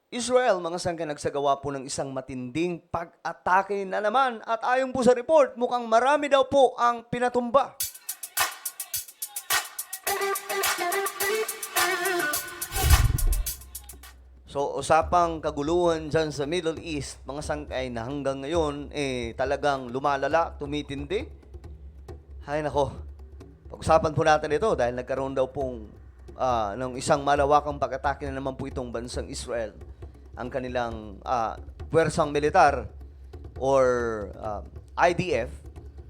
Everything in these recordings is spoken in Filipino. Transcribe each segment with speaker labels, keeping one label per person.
Speaker 1: Israel, mga sangkay, nagsagawa po ng isang matinding pag-atake na naman at ayon po sa report, mukhang marami daw po ang pinatumba. So, usapang kaguluhan dyan sa Middle East, mga sangkay, na hanggang ngayon, talagang lumalala, tumitindi. Hay nako, pag-usapan po natin ito dahil nagkaroon daw pong ng isang malawakang pag-atake na naman po itong bansang Israel. Ang kanilang puwersang militar or IDF.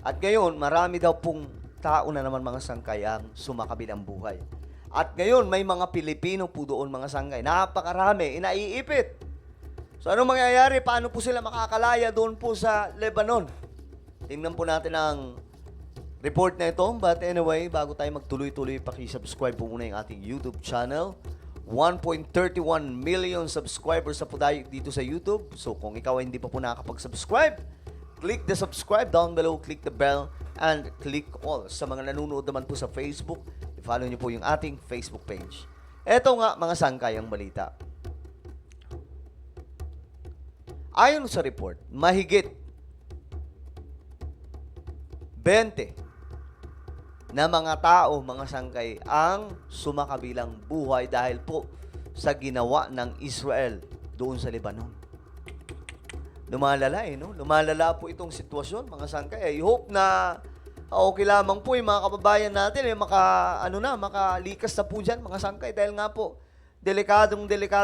Speaker 1: At ngayon, marami daw pong tao na naman mga sangkay ang sumakabilang buhay. At ngayon, may mga Pilipino po doon mga sangkay. Napakarami, inaiipit. So anong mangyayari? Paano po sila makakalaya doon po sa Lebanon? Tingnan po natin ang report na ito. But anyway, bago tayo magtuloy-tuloy, paki-subscribe po muna yung ating YouTube channel. 1.31 million subscribers na po tayo dito sa YouTube. So kung ikaw ay hindi pa po nakakapag-subscribe, click the subscribe down below, click the bell, and click all. Sa mga nanonood naman po sa Facebook, i-follow niyo po yung ating Facebook page. Eto nga mga sangkay ang balita. Ayon sa report, mahigit 20 na mga tao, mga sangkay, ang sumakabilang buhay dahil po sa ginawa ng Israel doon sa Lebanon. Lumalala no? Lumalala po itong sitwasyon, mga sangkay. I hope na okay lamang po yung mga kababayan natin, makalikas na po dyan, mga sangkay. Dahil nga po, delikado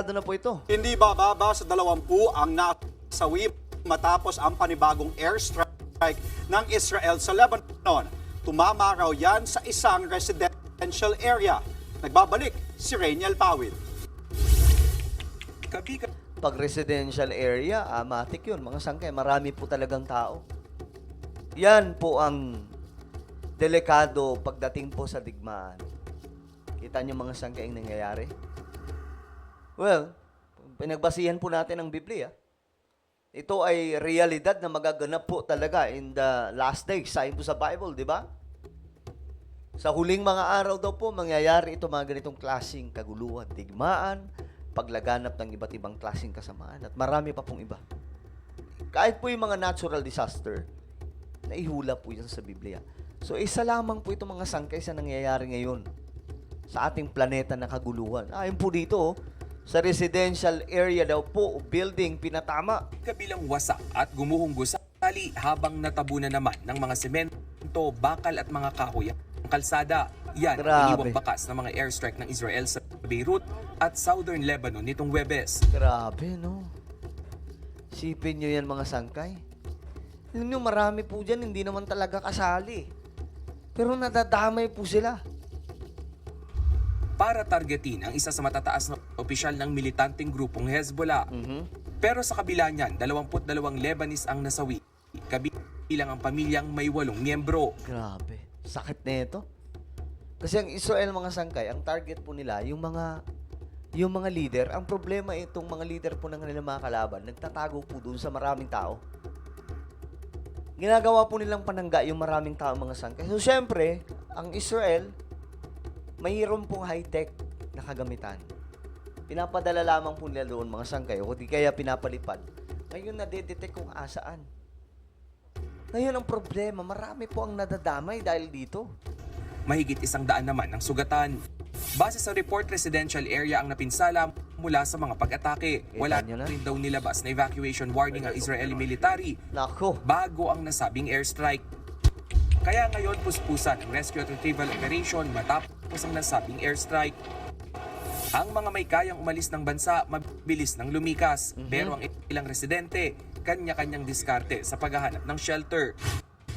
Speaker 1: na po ito.
Speaker 2: Hindi bababa sa 20 ang nasawi matapos ang panibagong airstrike ng Israel sa Lebanon. Tumama raw yan sa isang residential area. Nagbabalik si Rainiel Pawid.
Speaker 1: Pag residential area, matik yun. Mga sangkay, marami po talagang tao. Yan po ang delikado pagdating po sa digmaan. Kita niyo mga sangkay ang nangyayari? Well, pinagbasihan po natin ang Biblia. Ito ay realidad na magaganap po talaga in the last days. Sabi po sa Bible, di ba? Sa huling mga araw daw po, mangyayari ito mga ganitong klaseng kaguluhan, digmaan, paglaganap ng iba't ibang klaseng kasamaan, at marami pa pong iba. Kahit po yung mga natural disaster, naihula po yan sa Biblia. So, isa lamang po itong mga sangkay sa nangyayari ngayon sa ating planeta na kaguluhan. Ayon po dito, sa residential area daw po, building pinatama.
Speaker 3: Kabilang wasak at gumuhong gusali habang natabunan naman ng mga semento, bakal at mga kahoy ang kalsada. Yan ang iniwang bakas ng mga airstrike ng Israel sa Beirut at Southern Lebanon nitong Huwebes.
Speaker 1: Grabe, no? Sipin nyo yan mga sangkay. Alam nyo, marami po dyan, hindi naman talaga kasali. Pero nadadamay po sila.
Speaker 3: Para targetin ang isa sa matataas na opisyal ng militanteng grupong Hezbollah. Pero sa kabila niyan, 22 Lebanese ang nasawi. Kabilang ang pamilyang may 8 miyembro.
Speaker 1: Grabe. Sakit na ito. Kasi ang Israel, mga sangkay, ang target po nila, yung mga leader. Ang problema itong mga leader po ng kanilang mga kalaban, nagtatago po doon sa maraming tao. Ginagawa po nilang panangga yung maraming tao, mga sangkay. So, syempre, ang Israel, mayroon pong high-tech na kagamitan. Pinapadala lamang po nila doon mga sangkay o di kaya pinapalipad. Ngayon nadedetect kung asaan. Ngayon ang problema, marami po ang nadadamay dahil dito.
Speaker 3: Mahigit 100 naman ang sugatan. Base sa report, residential area ang napinsala mula sa mga pag-atake. Wala rin daw nilabas na evacuation warning ang Israeli military bago ang nasabing airstrike. Kaya ngayon puspusan ang rescue at retrieval operation matapos ang nasabing airstrike. Ang mga may kayang umalis ng bansa mabilis nang lumikas, pero ang ilang residente kanya-kanyang diskarte sa paghahanap ng shelter.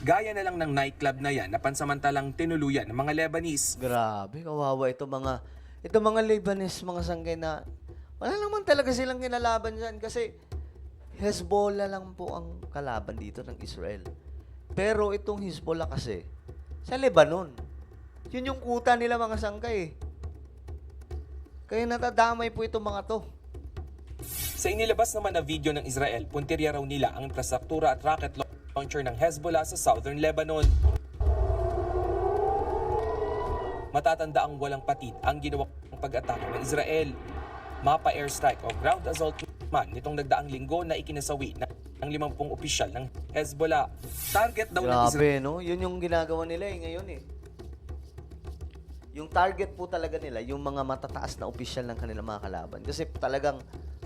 Speaker 3: Gaya na lang ng nightclub na yan na pansamantalang tinuluyan ng mga Lebanese.
Speaker 1: Grabe, kawawa ito mga Lebanese, mga sangkay na wala naman talaga silang kinalaban dyan kasi Hezbollah lang po ang kalaban dito ng Israel. Pero itong Hezbollah kasi, sa Lebanon, yun yung kuta nila mga sangkay. Kaya natadamay po itong mga to.
Speaker 3: Sa inilabas naman na video ng Israel, puntirya raw nila ang infrastruktura at rocket launcher ng Hezbollah sa Southern Lebanon. Matatanda ang walang patid ang ginawang pag-atake ng Israel. Mapa airstrike o ground assault naman nitong nagdaang linggo na ikinasawi ng 50 opisyal ng Hezbollah. Target daw ng Israel
Speaker 1: Grabe, no? Yun yung ginagawa nila ngayon eh. Yung target po talaga nila, yung mga matataas na opisyal ng kanilang mga kalaban. Kasi talagang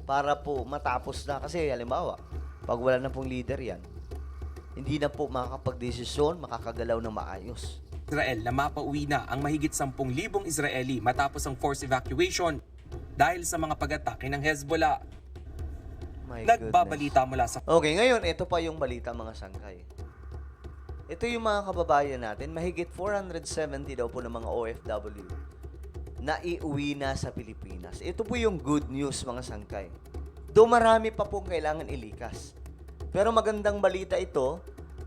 Speaker 1: para po matapos na. Kasi halimbawa, pag wala na pong leader yan, hindi na po makakapag-desisyon, makakagalaw ng maayos.
Speaker 3: na mapauwi na ang mahigit 10,000 Israeli matapos ang forced evacuation dahil sa mga pag-atake ng Hezbollah.
Speaker 1: My
Speaker 3: Nagbabalita mula sa
Speaker 1: Okay, ngayon, ito pa yung balita mga sangkay. Ito yung mga kababayan natin, mahigit 470 daw po ng mga OFW na iuwi na sa Pilipinas. Ito po yung good news mga sangkay. Do marami pa pong kailangan ilikas. Pero magandang balita ito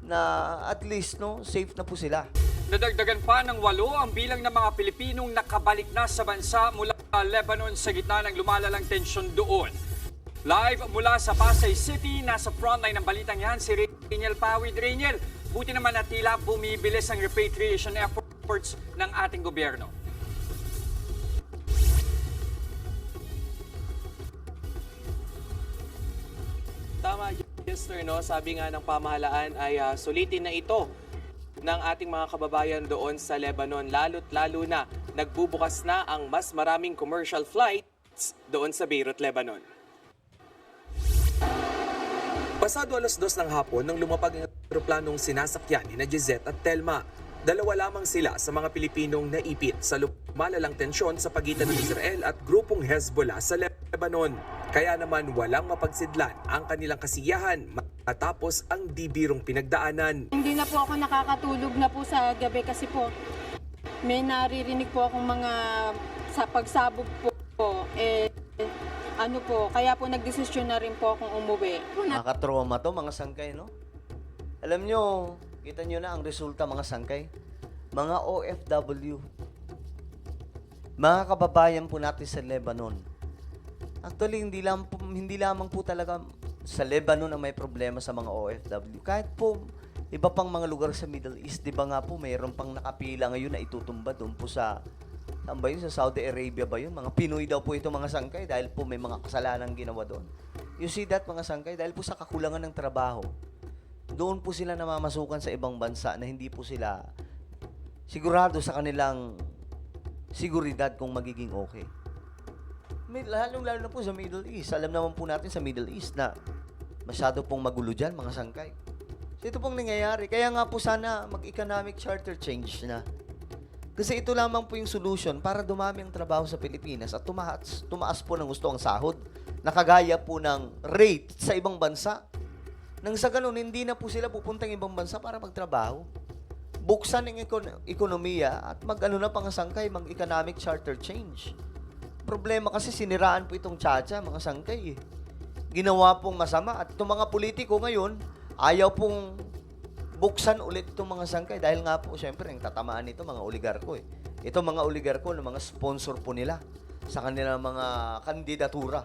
Speaker 1: na at least no, safe na po sila.
Speaker 4: Nadagdagan pa ng 8 ang bilang ng mga Pilipinong nakabalik na sa bansa mula Lebanon sa gitna ng lumalalang tensyon doon. Live mula sa Pasay City, nasa frontline ng balitang yan si Rainiel Pawid. Rainiel, buti naman na tila bumibilis ang repatriation efforts ng ating gobyerno.
Speaker 5: Tama, Jester, no? Sabi nga ng pamahalaan ay sulitin na ito ng ating mga kababayan doon sa Lebanon. Lalo na nagbubukas na ang mas maraming commercial flights doon sa Beirut, Lebanon.
Speaker 3: Pasado 2:00 ng hapon nang lumapag ang eroplanong sinasakyan ni Gisette at Telma. Dalawa lamang sila sa mga Pilipinong naipit sa lumalalang tensyon sa pagitan ng Israel at grupong Hezbollah sa Lebanon. Kaya naman walang mapagsidlan ang kanilang kasiyahan matapos ang di birong pinagdaanan.
Speaker 6: Hindi na po ako nakakatulog na po sa gabi kasi po may naririnig po akong mga sa pagsabog po. Kaya po nagdesisyon na rin po akong umuwi.
Speaker 1: Nakatrauma to mga sangkay, no? Alam nyo, kita nyo na ang resulta mga sangkay. Mga OFW. Mga kababayan po natin sa Lebanon. Actually, hindi lamang po talaga sa Lebanon ang may problema sa mga OFW. Kahit po, iba pang mga lugar sa Middle East, di ba nga po, mayroon pang nakapila ngayon na itutumba doon po sa, saan ba yun? Sa Saudi Arabia ba yun? Mga Pinoy daw po ito mga sangkay dahil po may mga kasalanan ginawa doon. You see that mga sangkay? Dahil po sa kakulangan ng trabaho, doon po sila namamasukan sa ibang bansa na hindi po sila sigurado sa kanilang seguridad kung magiging okay. Lalo na po sa Middle East. Alam naman po natin sa Middle East na masyado pong magulo dyan, mga sangkay. So ito pong nangyayari. Kaya nga po sana mag-economic charter change na. Kasi ito lamang po yung solution para dumami ang trabaho sa Pilipinas at tumaas po ng gusto ang sahod. Nakagaya po ng rate sa ibang bansa. Nang sa ganun, hindi na po sila pupuntang ibang bansa para magtrabaho. Buksan ang ekonomiya at mag-economic charter change. Problema kasi siniraan po itong tsa-tsa, mga sangkay. Ginawa pong masama at itong mga politiko ngayon, ayaw pong buksan ulit itong mga sangkay dahil nga po, syempre, ang tatamaan nito mga oligarko eh. Ito mga oligarko na mga sponsor po nila sa kanilang mga kandidatura.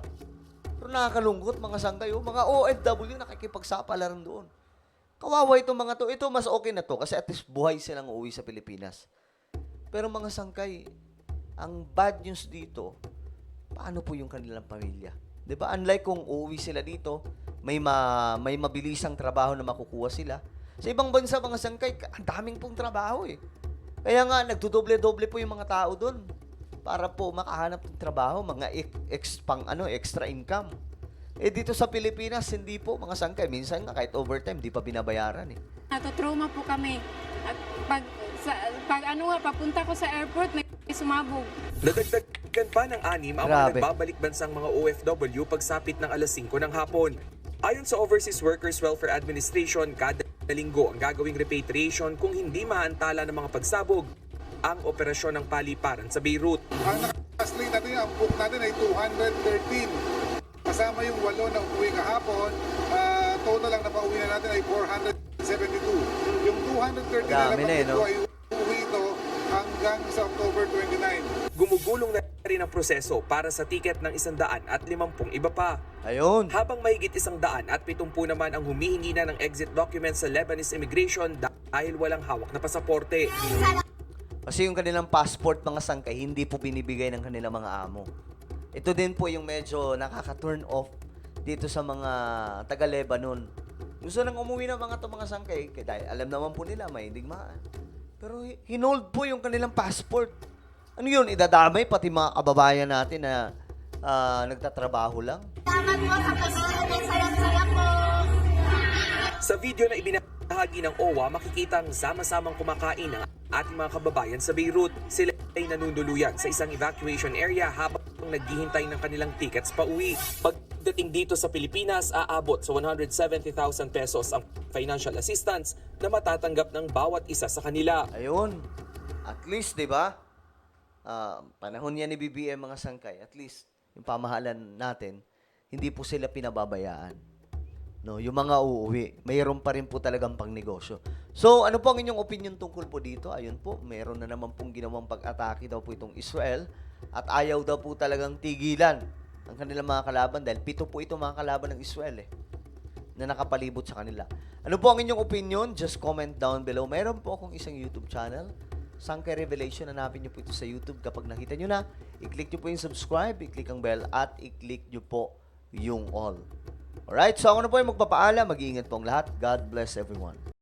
Speaker 1: Pero nakakalungkot mga sangkay, mga OFW nakikipagsapalaran doon. Kawawa itong mga to. Ito mas okay na to kasi at least buhay silang uuwi sa Pilipinas. Pero mga sangkay, ang bad news dito, paano po yung kanilang pamilya? 'Di ba? Unlike kung uuwi sila dito, may mabilisang trabaho na makukuha sila. Sa ibang bansa, mga sangkay, ang daming pong trabaho eh. Kaya nga, nagdudoble-doble po yung mga tao doon para po makahanap ng trabaho, mga extra income. Eh dito sa Pilipinas, hindi po, mga sangkay. Minsan nga, kahit overtime, di pa binabayaran eh.
Speaker 6: Natotrauma po kami. At papunta ko sa airport, may sumabog.
Speaker 3: Nadagdagan pa ng 6 ang mga
Speaker 1: Grabe.
Speaker 3: nagbabalik bansang mga OFW pagsapit ng 5:00 ng hapon. Ayon sa Overseas Workers Welfare Administration, kada linggo ang gagawing repatriation kung hindi maantala ng mga pagsabog ang operasyon ng paliparan sa Beirut.
Speaker 7: Ang nakaslate natin, ang book natin ay 213. Kasama yung 8 na umuwi kahapon, total lang na pauwi na natin ay 472. Yung 213 na
Speaker 1: Dami na eh, no?
Speaker 7: ay uuwi ito hanggang sa October 29.
Speaker 3: Gumugulong na rin ang proseso para sa tiket ng 150 iba pa.
Speaker 1: Ayun.
Speaker 3: Habang mahigit 170 naman ang humihingi na ng exit documents sa Lebanese immigration dahil walang hawak na pasaporte.
Speaker 1: Kasi yung kanilang passport, mga sangkay, hindi po binibigay ng kanilang mga amo. Ito din po yung medyo nakaka-turn off dito sa mga taga-Lebanon. Gusto nang umuwi ng mga sangkay, dahil alam naman po nila may digmaan. Pero hinold po yung kanilang passport. Ano yun? Idadamay pati mga kababayan natin na nagtatrabaho lang.
Speaker 3: Sa video na ibinahagi ng OWA, makikita ang sama-samang kumakain ng ating mga kababayan sa Beirut. Sila ay nanunuluyan sa isang evacuation area habang naghihintay ng kanilang tickets pa uwi. Pagdating dito sa Pilipinas, aabot sa 170,000 pesos ang financial assistance na matatanggap ng bawat isa sa kanila.
Speaker 1: Ayun. At least, di ba? Panahon yan ni BBM mga sangkay. At least, yung pamahalan natin, hindi po sila pinababayaan. No, yung mga uuwi, mayroon pa rin po talagang pangnegosyo. So, ano po ang inyong opinion tungkol po dito? Ayun po, mayroon na naman pong ginawang pag-atake daw po itong Israel at ayaw daw po talagang tigilan ang kanilang mga kalaban dahil 7 po ito mga kalaban ng Israel na nakapalibot sa kanila. Ano po ang inyong opinion? Just comment down below. Mayroon po akong isang YouTube channel, Sangkay Revelation. Hanapin niyo po ito sa YouTube. Kapag nakita niyo na, i-click niyo po yung subscribe, i-click ang bell, at i-click niyo po yung all. Alright, so ako na po yung magpapaalam. Mag-iingat po ang lahat. God bless everyone.